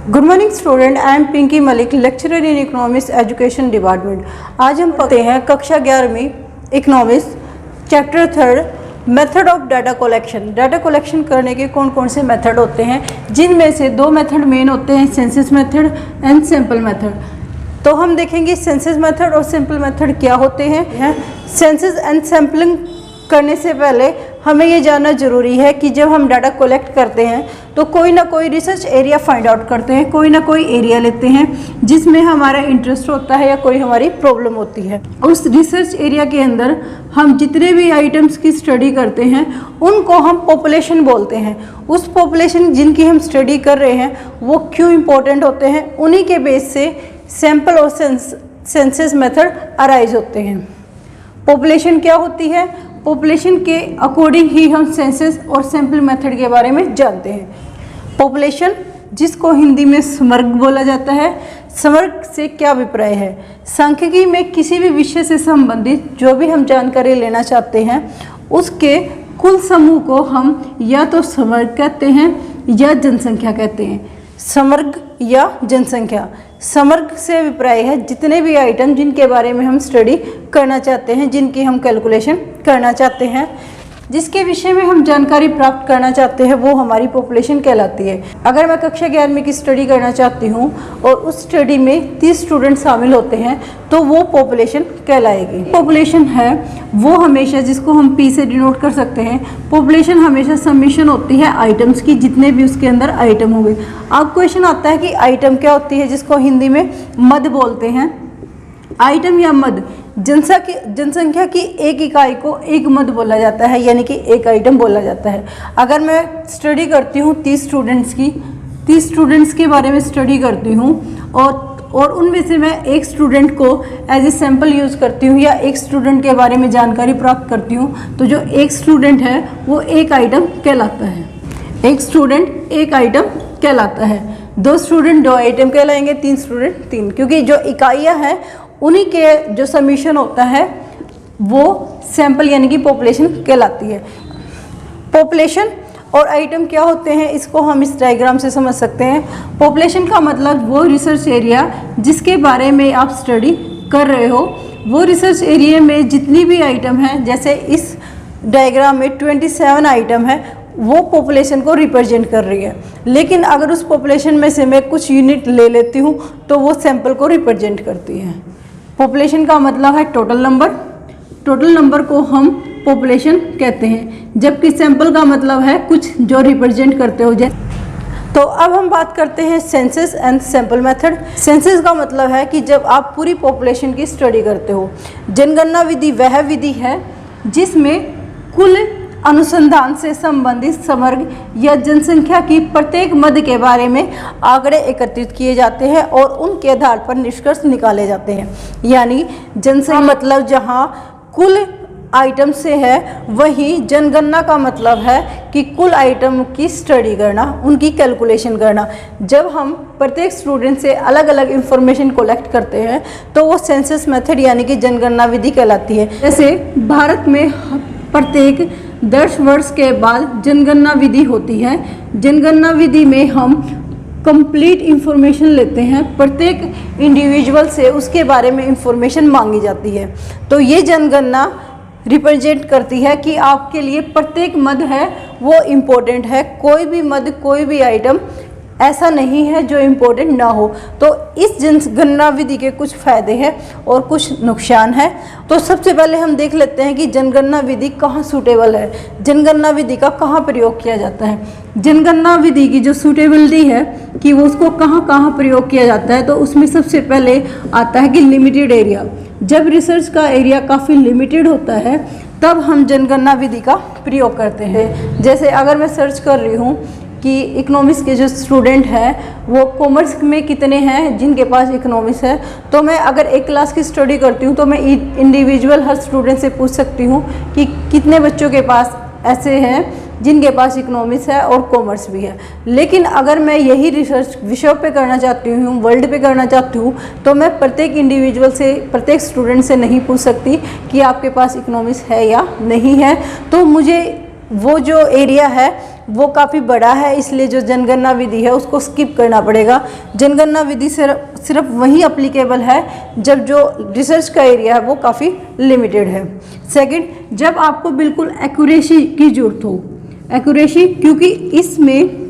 Good morning student, I am Pinky Malik, lecturer in economics education department. आज हम पढ़ते हैं कक्षा 11वीं economics chapter 3 method of data collection. Data collection करने के कौन कौन से मेथड होते हैं, जिनमें से दो मेथड मेन होते हैं, census method and sample method. तो हम देखेंगे सेंसस मेथड और सैंपल मेथड क्या होते हैं। सेंसस एंड सैम्पलिंग करने से पहले हमें ये जानना ज़रूरी है कि जब हम डाटा कलेक्ट करते हैं तो कोई ना कोई रिसर्च एरिया फाइंड आउट करते हैं, कोई ना कोई एरिया लेते हैं जिसमें हमारा इंटरेस्ट होता है या कोई हमारी प्रॉब्लम होती है। उस रिसर्च एरिया के अंदर हम जितने भी आइटम्स की स्टडी करते हैं उनको हम पॉपुलेशन बोलते हैं। उस पॉपुलेशन जिनकी हम स्टडी कर रहे हैं वो क्यों इम्पोर्टेंट होते हैं, उन्हीं के बेस से सैंपल और सेंसस मेथड अराइज होते हैं। पॉपुलेशन क्या होती है, पॉपुलेशन के अकॉर्डिंग ही हम सेंसस और सैंपल मेथड के बारे में जानते हैं। पॉपुलेशन, जिसको हिंदी में समग्र बोला जाता है, समग्र से क्या अभिप्राय है। सांख्यिकी में किसी भी विषय से संबंधित जो भी हम जानकारी लेना चाहते हैं उसके कुल समूह को हम या तो समग्र कहते हैं या जनसंख्या कहते हैं। समग्र या जनसंख्या, समग्र से अभिप्राय है जितने भी आइटम जिनके बारे में हम स्टडी करना चाहते हैं, जिनकी हम कैलकुलेशन करना चाहते हैं, जिसके विषय में हम जानकारी प्राप्त करना चाहते हैं, वो हमारी पॉपुलेशन कहलाती है। अगर मैं कक्षा 11वीं की स्टडी करना चाहती हूँ और उस स्टडी में 30 स्टूडेंट शामिल होते हैं तो वो पॉपुलेशन कहलाएगी। पॉपुलेशन है वो हमेशा, जिसको हम P से डिनोट कर सकते हैं, पॉपुलेशन हमेशा समीशन होती है आइटम्स की, जितने भी उसके अंदर आइटम होंगे। अब क्वेश्चन आता है कि आइटम क्या होती है, जिसको हिंदी में मद बोलते हैं। आइटम या मद, जनसंख्या की एक इकाई को एक मद बोला जाता है, यानी कि एक आइटम बोला जाता है। अगर मैं स्टडी करती हूँ 30 स्टूडेंट्स के बारे में स्टडी करती हूँ और उनमें से मैं एक स्टूडेंट को एज ए सैंपल यूज़ करती हूँ या एक स्टूडेंट के बारे में जानकारी प्राप्त करती हूँ, तो जो एक स्टूडेंट है वो एक आइटम कहलाता है। एक स्टूडेंट एक आइटम कहलाता है, 2 स्टूडेंट 2 आइटम कहलाएंगे, 3 स्टूडेंट 3, क्योंकि जो इकाइयाँ हैं उन्हीं के जो समीशन होता है वो सैंपल यानी कि पॉपुलेशन कहलाती है। पॉपुलेशन और आइटम क्या होते हैं, इसको हम इस डायग्राम से समझ सकते हैं। पॉपुलेशन का मतलब वो रिसर्च एरिया जिसके बारे में आप स्टडी कर रहे हो, वो रिसर्च एरिया में जितनी भी आइटम है, जैसे इस डायग्राम में 27 आइटम है, वो पॉपुलेशन को रिप्रेजेंट कर रही है। लेकिन अगर उस पॉपुलेशन में से मैं कुछ यूनिट ले लेती हूँ तो वो सैंपल को रिप्रेजेंट करती है। पॉपुलेशन का मतलब है टोटल नंबर, टोटल नंबर को हम पॉपुलेशन कहते हैं, जबकि सैंपल का मतलब है कुछ जो रिप्रेजेंट करते हो। तो अब हम बात करते हैं census and sample method. Census का मतलब है कि जब आप पूरी पॉपुलेशन की स्टडी करते हो। जनगणना विधि वह विधि है जिसमें कुल अनुसंधान से संबंधित समग्र या जनसंख्या की प्रत्येक मद के बारे में आंकड़े एकत्रित किए जाते हैं और उनके आधार पर निष्कर्ष निकाले जाते हैं। यानी जनसंख्या मतलब जहां कुल आइटम से है, वही जनगणना का मतलब है कि कुल आइटम की स्टडी करना, उनकी कैलकुलेशन करना। जब हम प्रत्येक स्टूडेंट से अलग अलग इंफॉर्मेशन कलेक्ट करते हैं तो वो सेंसस मेथड यानी कि जनगणना विधि कहलाती है। जैसे भारत में प्रत्येक 10 वर्ष के बाद जनगणना विधि होती है। जनगणना विधि में हम कंप्लीट इंफॉर्मेशन लेते हैं, प्रत्येक इंडिविजुअल से उसके बारे में इंफॉर्मेशन मांगी जाती है। तो ये जनगणना रिप्रेजेंट करती है कि आपके लिए प्रत्येक मद है वो इम्पोर्टेंट है। कोई भी मद, कोई भी आइटम ऐसा नहीं है जो इम्पोर्टेंट ना हो। तो इस जनगणना विधि के कुछ फ़ायदे हैं और कुछ नुकसान है। तो सबसे पहले हम देख लेते हैं कि जनगणना विधि कहाँ सूटेबल है, जनगणना विधि का कहाँ प्रयोग किया जाता है। जनगणना विधि की जो सूटेबिलिटी है कि वो उसको कहाँ कहाँ प्रयोग किया जाता है, तो उसमें सबसे पहले आता है कि लिमिटेड एरिया। जब रिसर्च का एरिया काफ़ी लिमिटेड होता है तब हम जनगणना विधि का प्रयोग करते हैं। जैसे अगर मैं सर्च कर रही हूँ कि इकोनॉमिक्स के जो स्टूडेंट हैं वो कॉमर्स में कितने हैं जिनके पास इकोनॉमिक्स है, तो मैं अगर एक क्लास की स्टडी करती हूँ तो मैं इंडिविजुअल हर स्टूडेंट से पूछ सकती हूँ कि कितने बच्चों के पास ऐसे हैं जिनके पास इकोनॉमिक्स है और कॉमर्स भी है। लेकिन अगर मैं यही रिसर्च विषयों पे करना चाहती हूँ, वर्ल्ड पे करना चाहती हूँ, तो मैं प्रत्येक इंडिविजुअल से, प्रत्येक स्टूडेंट से नहीं पूछ सकती कि आपके पास इकोनॉमिक्स है या नहीं है। तो मुझे वो जो एरिया है वो काफ़ी बड़ा है, इसलिए जो जनगणना विधि है उसको स्किप करना पड़ेगा। जनगणना विधि सिर्फ वही अप्लीकेबल है जब जो रिसर्च का एरिया है वो काफ़ी लिमिटेड है। सेकंड, जब आपको बिल्कुल एक्यूरेसी की जरूरत हो। एक्यूरेसी क्योंकि इसमें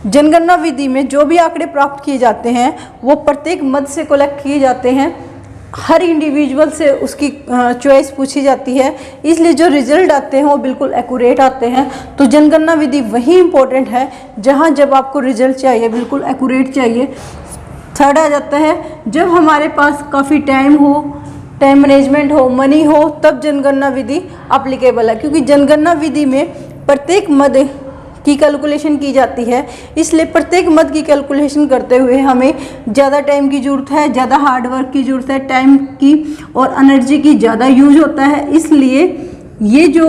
जनगणना विधि में जो भी आंकड़े प्राप्त किए जाते हैं वो प्रत्येक मद से कलेक्ट किए जाते हैं, हर इंडिविजुअल से उसकी चॉइस पूछी जाती है, इसलिए जो रिजल्ट आते हैं वो बिल्कुल एक्यूरेट आते हैं। तो जनगणना विधि वही इम्पोर्टेंट है जहां जब आपको रिजल्ट चाहिए बिल्कुल एक्यूरेट चाहिए। थर्ड आ जाता है जब हमारे पास काफ़ी टाइम हो, टाइम मैनेजमेंट हो, मनी हो, तब जनगणना विधि अप्लीकेबल है, क्योंकि जनगणना विधि में प्रत्येक मद की कैलकुलेशन की जाती है, इसलिए प्रत्येक मद की कैलकुलेशन करते हुए हमें ज़्यादा टाइम की ज़रूरत है, ज़्यादा हार्ड वर्क की ज़रूरत है, टाइम की और एनर्जी की ज़्यादा यूज होता है। इसलिए ये जो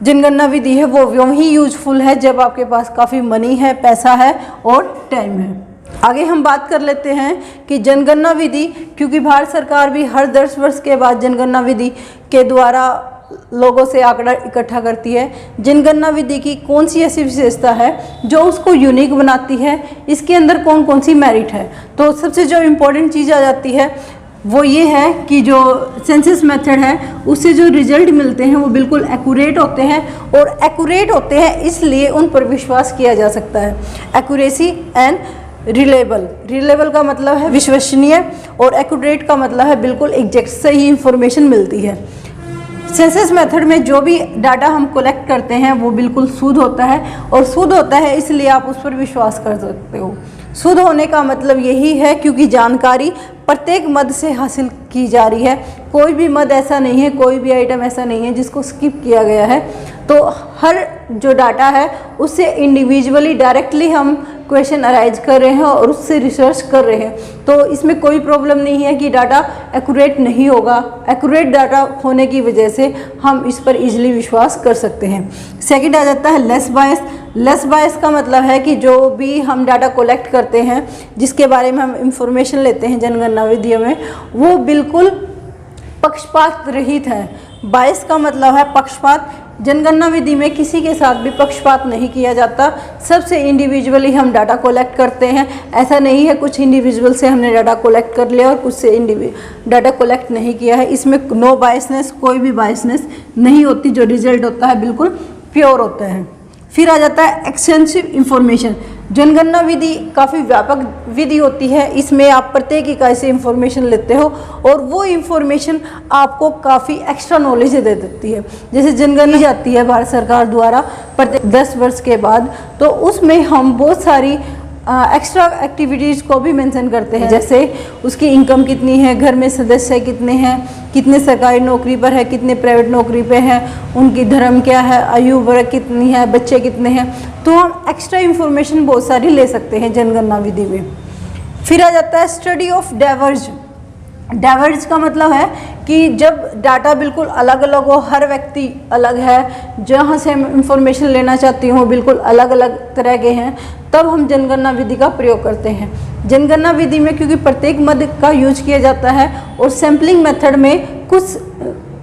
जनगणना विधि है वो वही यूजफुल है जब आपके पास काफ़ी मनी है, पैसा है और टाइम है। आगे हम बात कर लेते हैं कि जनगणना विधि, क्योंकि भारत सरकार भी हर 10 वर्ष के बाद जनगणना विधि के द्वारा लोगों से आंकड़ा इकट्ठा करती है। जनगणना विधि की कौन सी ऐसी विशेषता है जो उसको यूनिक बनाती है, इसके अंदर कौन कौन सी मेरिट है। तो सबसे जो इम्पोर्टेंट चीज़ आ जाती है वो ये है कि जो सेंसस मेथड है उससे जो रिजल्ट मिलते हैं वो बिल्कुल एक्यूरेट होते हैं, और एक्यूरेट होते हैं इसलिए उन पर विश्वास किया जा सकता है। एक्यूरेसी एंड रिलेबल, रिलेबल का मतलब है विश्वसनीय और एक्यूरेट का मतलब है बिल्कुल एग्जैक्ट सही इंफॉर्मेशन मिलती है। सेंसस मेथड में जो भी डाटा हम कलेक्ट करते हैं वो बिल्कुल शुद्ध होता है, और शुद्ध होता है इसलिए आप उस पर विश्वास कर सकते हो। शुद्ध होने का मतलब यही है क्योंकि जानकारी प्रत्येक मद से हासिल की जा रही है, कोई भी मद ऐसा नहीं है, कोई भी आइटम ऐसा नहीं है जिसको स्किप किया गया है। तो हर जो डाटा है उससे इंडिविजुअली डायरेक्टली हम क्वेश्चन अराइज कर रहे हैं और उससे रिसर्च कर रहे हैं, तो इसमें कोई प्रॉब्लम नहीं है कि डाटा एक्यूरेट नहीं होगा। एक्यूरेट डाटा होने की वजह से हम इस पर इजीली विश्वास कर सकते हैं। सेकंड आ जाता है लेस बायस। लेस बायस का मतलब है कि जो भी हम डाटा कलेक्ट करते हैं, जिसके बारे में हम इंफॉर्मेशन लेते हैं जनगणना विधि में, वो बिल्कुल पक्षपात रहित है। बायस का मतलब है पक्षपात। जनगणना विधि में किसी के साथ भी पक्षपात नहीं किया जाता, सबसे इंडिविजुअली हम डाटा कलेक्ट करते हैं। ऐसा नहीं है कुछ इंडिविजुअल से हमने डाटा कलेक्ट कर लिया और कुछ से डाटा कलेक्ट नहीं किया है। इसमें नो बायसनेस, कोई भी बायसनेस नहीं होती। जो रिजल्ट होता है बिल्कुल प्योर होता है। फिर आ जाता है एक्सटेंसिव इंफॉर्मेशन। जनगणना विधि काफ़ी व्यापक विधि होती है, इसमें आप प्रत्येक इकाई से इंफॉर्मेशन लेते हो और वो इंफॉर्मेशन आपको काफ़ी एक्स्ट्रा नॉलेज दे देती है। जैसे जनगणना जाती है भारत सरकार द्वारा प्रत्येक 10 वर्ष के बाद, तो उसमें हम बहुत सारी एक्स्ट्रा एक्टिविटीज़ को भी मेंशन करते हैं, जैसे उसकी इनकम कितनी है, घर में सदस्य कितने हैं, कितने सरकारी नौकरी पर है, कितने प्राइवेट नौकरी पे हैं, उनकी धर्म क्या है, आयु वर्ग कितनी है, बच्चे कितने हैं। तो हम एक्स्ट्रा इन्फॉर्मेशन बहुत सारी ले सकते हैं जनगणना विधि में। फिर आ जाता है स्टडी ऑफ डाइवर्ज। डाइवर्ज का मतलब है कि जब डाटा बिल्कुल अलग अलग हो, हर व्यक्ति अलग है, जहाँ से हम इंफॉर्मेशन लेना चाहती हूँ बिल्कुल अलग अलग तरह के हैं, तब हम जनगणना विधि का प्रयोग करते हैं। जनगणना विधि में क्योंकि प्रत्येक मद का यूज किया जाता है और सैम्पलिंग मेथड में कुछ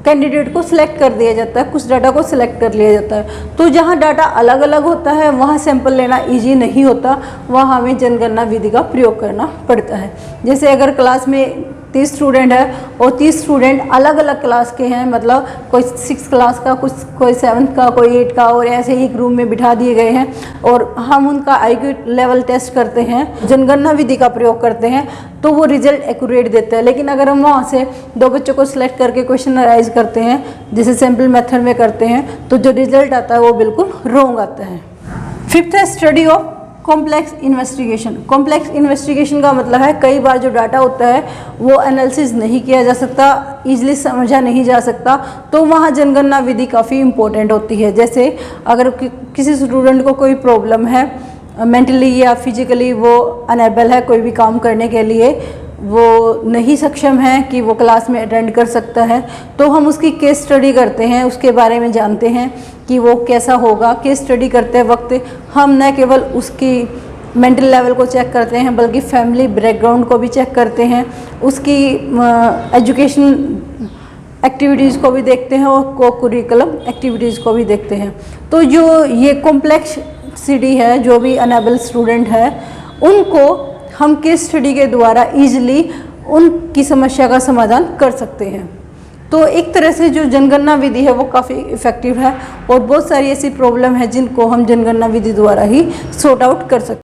कैंडिडेट को सिलेक्ट कर दिया जाता है, कुछ डाटा को सिलेक्ट कर लिया जाता है। तो जहाँ डाटा अलग अलग होता है वहाँ सैंपल लेना इजी नहीं होता, वहाँ हमें जनगणना विधि का प्रयोग करना पड़ता है। जैसे अगर क्लास में 30 स्टूडेंट है और 30 स्टूडेंट अलग अलग क्लास के हैं, मतलब कोई 6 क्लास का, कोई 7th का, कोई 8 का, और ऐसे ही एक रूम में बिठा दिए गए हैं और हम उनका IQ लेवल टेस्ट करते हैं, जनगणना विधि का प्रयोग करते हैं, तो वो रिजल्ट एक्यूरेट देता है। लेकिन अगर हम वहाँ से 2 बच्चों को सिलेक्ट करके क्वेश्चन अराइज करते हैं, जैसे सैम्पल मेथड में करते हैं, तो जो रिजल्ट आता है वो बिल्कुल रॉन्ग आता है। फिफ्थ है study of complex investigation. Complex investigation का मतलब है कई बार जो डाटा होता है वो एनालिसिस नहीं किया जा सकता, ईजिली समझा नहीं जा सकता, तो वहाँ जनगणना विधि काफ़ी इंपॉर्टेंट होती है। जैसे अगर किसी स्टूडेंट को कोई प्रॉब्लम है, मेंटली या फिजिकली वो अनेबल है कोई भी काम करने के लिए, वो नहीं सक्षम है कि वो क्लास में अटेंड कर सकता है, तो हम उसकी केस स्टडी करते हैं, उसके बारे में जानते हैं कि वो कैसा होगा। केस स्टडी करते वक्त हम न केवल उसकी मेंटल लेवल को चेक करते हैं बल्कि फैमिली बैकग्राउंड को भी चेक करते हैं, उसकी एजुकेशन एक्टिविटीज़ को भी देखते हैं और को करिकुलम एक्टिविटीज़ को भी देखते हैं। तो जो ये कॉम्प्लेक्सिटी है, जो भी अनेबल स्टूडेंट है उनको हम केस स्टडी के द्वारा ईजिली उनकी समस्या का समाधान कर सकते हैं। तो एक तरह से जो जनगणना विधि है वो काफ़ी इफ़ेक्टिव है और बहुत सारी ऐसी प्रॉब्लम है जिनको हम जनगणना विधि द्वारा ही सॉर्ट आउट कर सकते हैं।